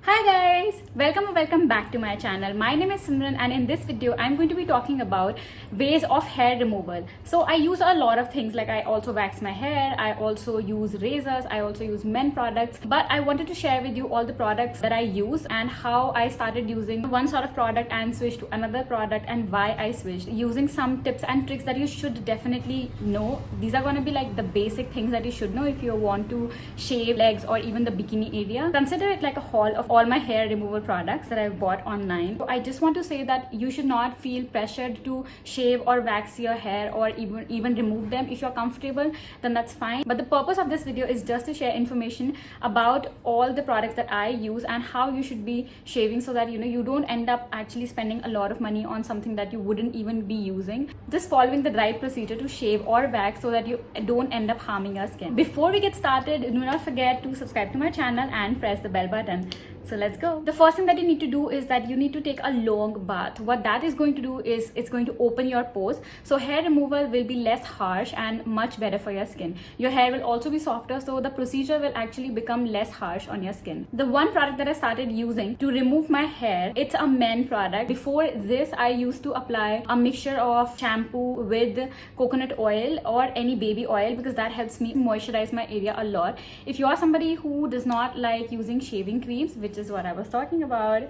Hi guys, welcome back to my channel. My name is Simran and in this video I'm going to be talking about ways of hair removal. So I use a lot of things, like I also wax my hair, I also use razors, I also use men products, but I wanted to share with you all the products that I use and how I started using one sort of product and switched to another product and why I switched, using some tips and tricks that you should definitely know. These are going to be like the basic things that you should know if you want to shave legs or even the bikini area. Consider it like a haul of all my hair removal products that I've bought online. So I just want to say that you should not feel pressured to shave or wax your hair or even remove them. If you're comfortable, then that's fine. But the purpose of this video is just to share information about all the products that I use and how you should be shaving, so that you don't end up actually spending a lot of money on something that you wouldn't even be using. Just following the right procedure to shave or wax so that you don't end up harming your skin. Before we get started, do not forget to subscribe to my channel and press the bell button. So let's go. The first thing that you need to do is that you need to take a long bath. What that is going to do is it's going to open your pores. So hair removal will be less harsh and much better for your skin. Your hair will also be softer, so the procedure will actually become less harsh on your skin. The one product that I started using to remove my hair, it's a men product. Before this, I used to apply a mixture of shampoo with coconut oil or any baby oil, because that helps me moisturize my area a lot. If you are somebody who does not like using shaving creams, which is what I was talking about,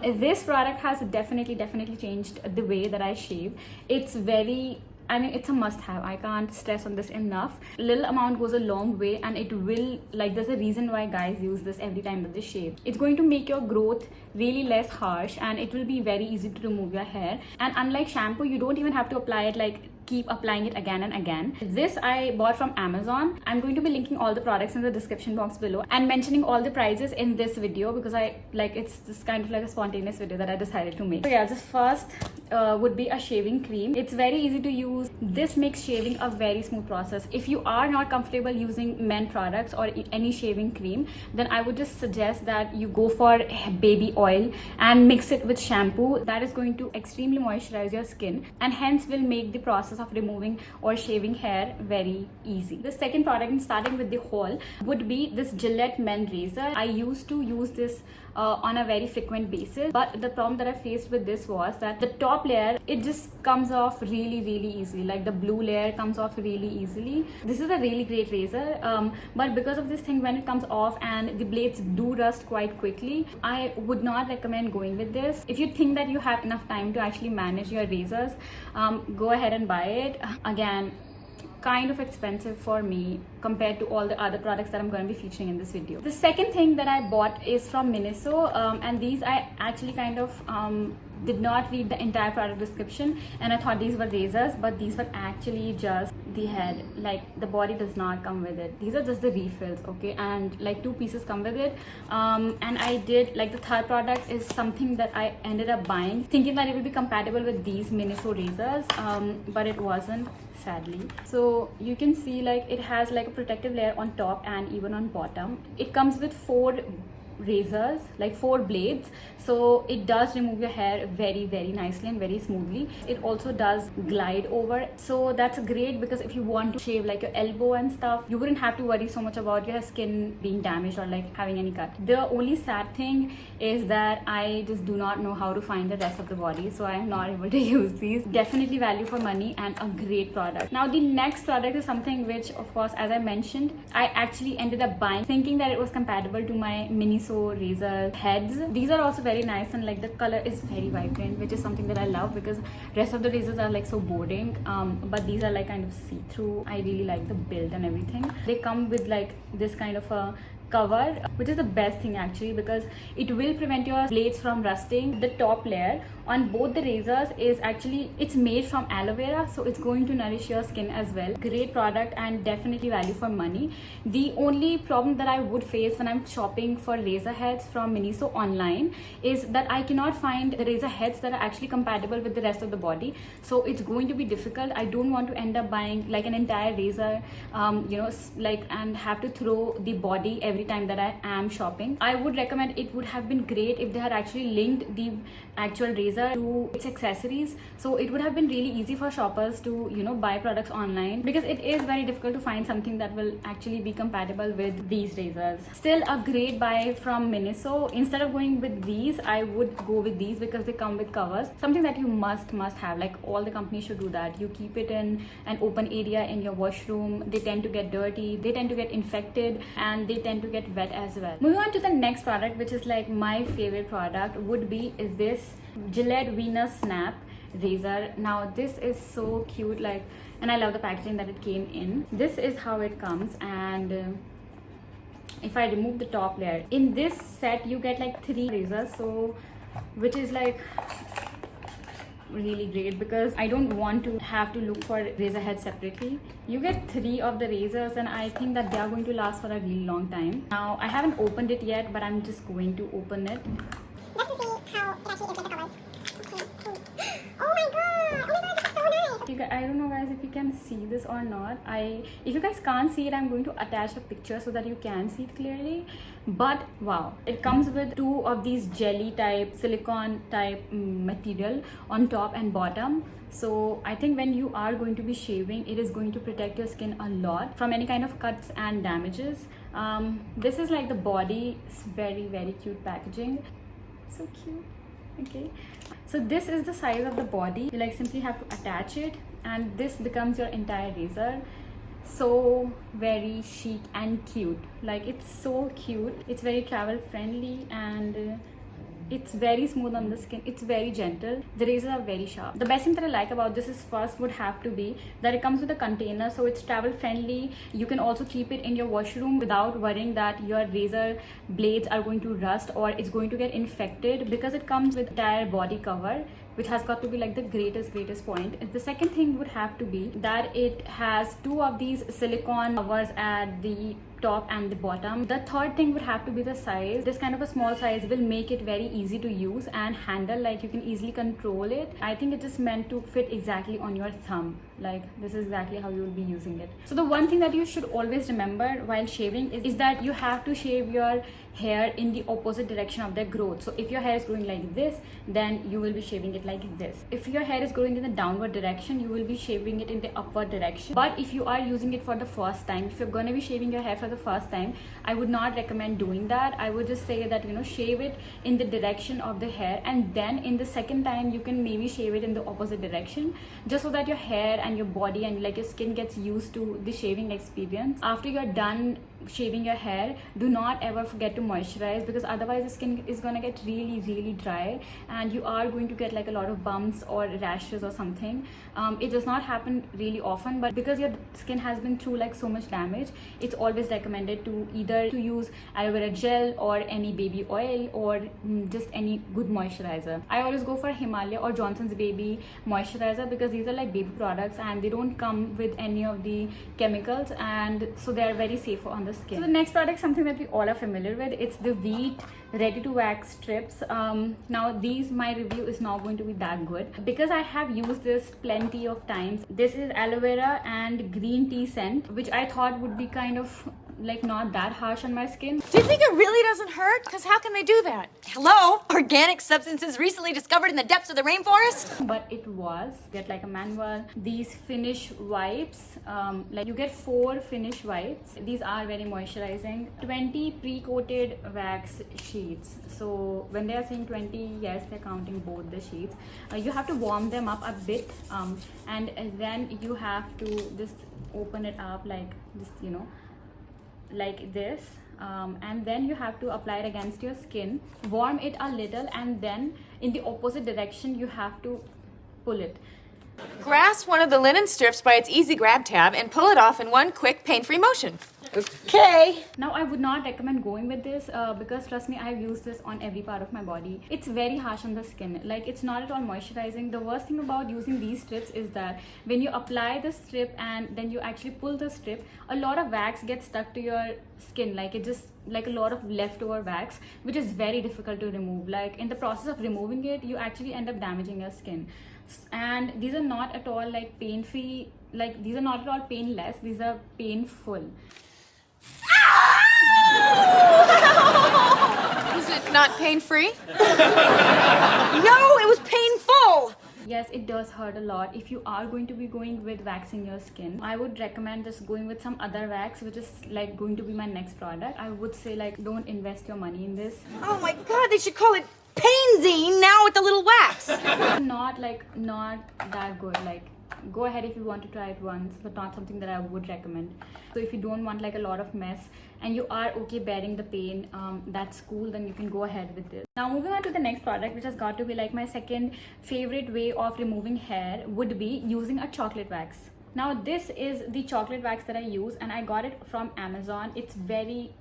this product has definitely changed the way that I shave. It's it's a must-have. I can't stress on this enough. Little amount goes a long way, and it will, like, there's a reason why guys use this every time that they shave. It's going to make your growth really less harsh, and it will be very easy to remove your hair. And unlike shampoo, you don't even have to apply it, like keep applying it again and again. This I bought from Amazon. I'm going to be linking all the products in the description box below and mentioning all the prices in this video, because it's just kind of like a spontaneous video that I decided to make. So yeah, this first would be a shaving cream. It's very easy to use. This makes shaving a very smooth process. If you are not comfortable using men products or any shaving cream, then I would just suggest that you go for baby oil and mix it with shampoo. That is going to extremely moisturize your skin and hence will make the process of removing or shaving hair very easy. The second product, and starting with the haul, would be this Gillette men razor. I used to use this on a very frequent basis, but the problem that I faced with this was that the top layer, it just comes off really easily. Like the blue layer comes off really easily. This is a really great razor, but because of this thing, when it comes off and the blades do rust quite quickly, I would not recommend going with this. If you think that you have enough time to actually manage your razors, go ahead and buy it. Again, kind of expensive for me compared to all the other products that I'm going to be featuring in this video. The second thing that I bought is from Miniso, and these I actually kind of did not read the entire product description, and I thought these were razors, but these were actually just the head. Like the body does not come with it. These are just the refills, okay, and like 2 pieces come with it. And I did, like, the third product is something that I ended up buying thinking that it would be compatible with these Miniso razors, but it wasn't, sadly. So you can see, like, it has like a protective layer on top and even on bottom. It comes with 4 razors, like 4 blades, so it does remove your hair very nicely and very smoothly. It also does glide over, so that's great, because if you want to shave like your elbow and stuff, you wouldn't have to worry so much about your skin being damaged or like having any cut. The only sad thing is that I just do not know how to find the rest of the body, so I'm not able to use these. Definitely value for money and a great product. Now the next product is something which, of course, as I mentioned, I actually ended up buying thinking that it was compatible to my Miniso razor heads. These are also very nice, and like the color is very vibrant, which is something that I love, because rest of the razors are like so boring, but these are like kind of see-through. I really like the build and everything. They come with like this kind of a cover, which is the best thing actually, because it will prevent your blades from rusting. The top layer on both the razors is actually, it's made from aloe vera, so it's going to nourish your skin as well. Great product and definitely value for money. The only problem that I would face when I'm shopping for razor heads from Miniso online is that I cannot find the razor heads that are actually compatible with the rest of the body, so it's going to be difficult. I don't want to end up buying like an entire razor, and have to throw the body every every time that I am shopping. I would recommend, it would have been great if they had actually linked the actual razor to its accessories, so it would have been really easy for shoppers to, you know, buy products online, because it is very difficult to find something that will actually be compatible with these razors. Still a great buy from Miniso. Instead of going with these, I would go with these because they come with covers, something that you must have. Like, all the companies should do that. You keep it in an open area in your washroom. They tend to get dirty, they tend to get infected, and they tend to get wet as well. Moving on to the next product, which is like my favorite product, would be is this Gillette Venus Snap razor. Now this is so cute, like, and I love the packaging that it came in. This is how it comes, and if I remove the top layer, in this set you get like 3 razors, so which is like really great because I don't want to have to look for razor heads separately. You get 3 of the razors, and I think that they are going to last for a really long time. Now I haven't opened it yet, but I'm just going to open it. Let's see how it actually is with the covers. Okay, cool. Oh my god! Oh my god, this is so nice! I don't know guys if you can see this or not. If you guys can't see it, I'm going to attach a picture so that you can see it clearly. But wow, it comes with 2 of these jelly type, silicone type material on top and bottom. So I think when you are going to be shaving, it is going to protect your skin a lot from any kind of cuts and damages. This is like the body. It's very cute packaging. So cute. Okay, so this is the size of the body. You like simply have to attach it, and this becomes your entire razor. So very chic and cute. Like, it's so cute. It's very travel friendly, and it's very smooth on the skin. It's very gentle. The razors are very sharp. The best thing that I like about this is, first would have to be that it comes with a container, so it's travel friendly. You can also keep it in your washroom without worrying that your razor blades are going to rust or it's going to get infected, because it comes with entire body cover, which has got to be like the greatest point. The second thing would have to be that it has 2 of these silicone covers at the top and the bottom. The third thing would have to be the size. This kind of a small size will make it very easy to use and handle. Like, you can easily control it. I think it is meant to fit exactly on your thumb. Like, this is exactly how you will be using it. So the one thing that you should always remember while shaving is that you have to shave your hair in the opposite direction of their growth. So if your hair is growing like this, then you will be shaving it like this. If your hair is growing in the downward direction, you will be shaving it in the upward direction. But if you are using it for the first time, if you're going to be shaving your hair for the first time, I would not recommend doing that. I would just say that, you know, shave it in the direction of the hair, and then in the second time you can maybe shave it in the opposite direction, just so that your hair and your body and like your skin gets used to the shaving experience. After you're done shaving your hair, do not ever forget to moisturize, because otherwise the skin is gonna get really dry, and you are going to get like a lot of bumps or rashes or something. It does not happen really often, but because your skin has been through like so much damage, it's always recommended to either to use aloe vera gel or any baby oil, or just any good moisturizer. I always go for Himalaya or Johnson's Baby moisturizer, because these are like baby products and they don't come with any of the chemicals, and so they are very safe on the skin. So the next product, something that we all are familiar with, it's the Wheat ready to wax strips. Now these, my review is not going to be that good because I have used this plenty of times. This is aloe vera and green tea scent, which I thought would be kind of like not that harsh on my skin. Do you think it really doesn't hurt? Because how can they do that? Hello? Organic substances recently discovered in the depths of the rainforest? But it was. Get like a manual. These finish wipes, like you get 4 finish wipes. These are very moisturizing. 20 pre-coated wax sheets. So when they are saying 20, yes, they're counting both the sheets. You have to warm them up a bit, and then you have to just open it up like this, you know, like this, and then you have to apply it against your skin, warm it a little, and then in the opposite direction you have to pull it. Grasp one of the linen strips by its easy grab tab and pull it off in one quick, pain-free motion. Okay. Now I would not recommend going with this because trust me, I've used this on every part of my body. It's very harsh on the skin. Like, it's not at all moisturizing. The worst thing about using these strips is that when you apply the strip and then you actually pull the strip, a lot of wax gets stuck to your skin. Like, it just like a lot of leftover wax, which is very difficult to remove. Like, in the process of removing it, you actually end up damaging your skin. And these are not at all like pain-free. Like, these are not at all painless. These are painful. Was it not pain-free? No, it was painful. Yes, it does hurt a lot. If you are going to be going with waxing your skin, I would recommend just going with some other wax, which is like going to be my next product. I would say like don't invest your money in this. Oh my God, they should call it Painzine now with the little wax. Not that good. Like go ahead if you want to try it once, but not something that I would recommend. So if you don't want like a lot of mess and you are okay bearing the pain, that's cool, then you can go ahead with this. Now moving on to the next product, which has got to be like my second favorite way of removing hair, would be using a chocolate wax. Now this is the chocolate wax that I use, and I got it from Amazon. It's very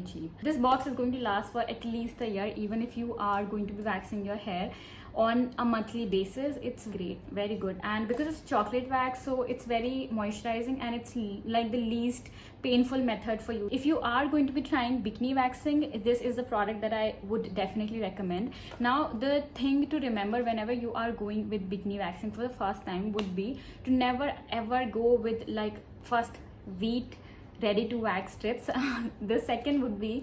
cheap. This box is going to last for at least a year, even if you are going to be waxing your hair on a monthly basis. It's great, very good. And because it's chocolate wax, so it's very moisturizing, and it's like the least painful method for you. If you are going to be trying bikini waxing, this is the product that I would definitely recommend. Now the thing to remember whenever you are going with bikini waxing for the first time would be to never ever go with like first wheat ready to wax strips. The second would be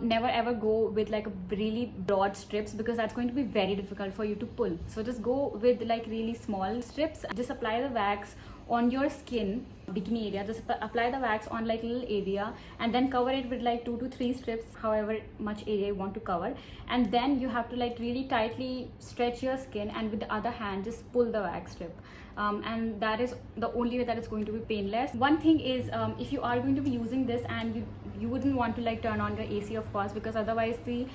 never ever go with like really broad strips, because that's going to be very difficult for you to pull. So just go with like really small strips. Just apply the wax on your skin, bikini area. Just apply the wax on like little area, and then cover it with like 2 to 3 strips, however much area you want to cover. And then you have to like really tightly stretch your skin, and with the other hand just pull the wax strip. And that is the only way that it's going to be painless. One thing is, if you are going to be using this, and you wouldn't want to like turn on your AC, of course, because otherwise the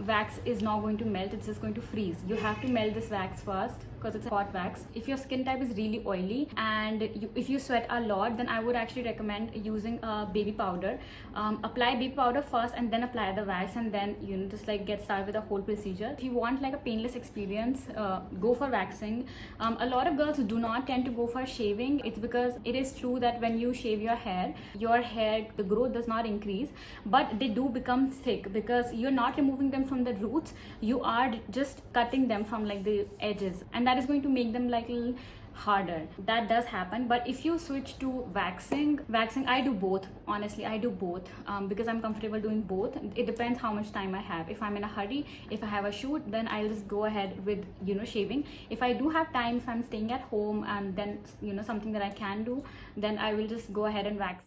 wax is not going to melt, it's just going to freeze. You have to melt this wax first, because it's a hot wax. If your skin type is really oily and if you sweat a lot, then I would actually recommend using baby powder. Apply baby powder first and then apply the wax, and then just like get started with the whole procedure. If you want like a painless experience, go for waxing. A lot of girls do not tend to go for shaving. It's because it is true that when you shave your hair, the growth does not increase, but they do become thick, because you're not removing them from the roots, you are just cutting them from like the edges, and that is going to make them like a little harder. That does happen. But if you switch to waxing, I do both. Honestly, I do both because I'm comfortable doing both. It depends how much time I have. If I'm in a hurry, if I have a shoot, then I'll just go ahead with shaving. If I do have time, if I'm staying at home and then something that I can do, then I will just go ahead and wax.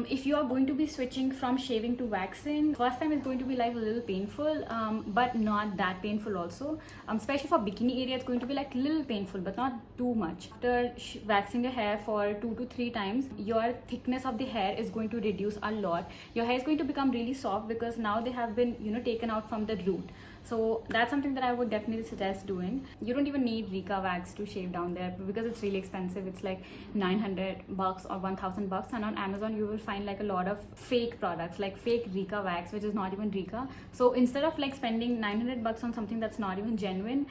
If you are going to be switching from shaving to waxing, first time is going to be like a little painful, but not that painful also. Especially for bikini area, it's going to be like a little painful, but not too much. After waxing your hair for 2 to 3 times, your thickness of the hair is going to reduce a lot. Your hair is going to become really soft, because now they have been taken out from the root. So that's something that I would definitely suggest doing. You don't even need Rika wax to shave down there, because it's really expensive. It's like $900 or $1,000, and on Amazon you will find like a lot of fake products, like fake Rika wax, which is not even Rika. So instead of like spending $900 on something that's not even genuine,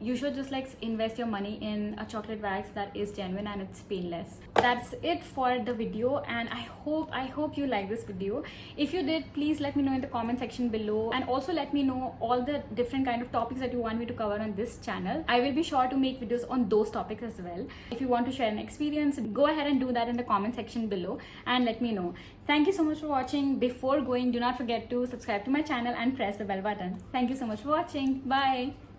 you should just like invest your money in a chocolate wax that is genuine and it's painless. That's it for the video, and I hope you like this video. If you did, please let me know in the comment section below, and also let me know all the different kind of topics that you want me to cover on this channel. I will be sure to make videos on those topics as well. If you want to share an experience, go ahead and do that in the comment section below and let me know. Thank you so much for watching. Before going, do not forget to subscribe to my channel and press the bell button. Thank you so much for watching. Bye.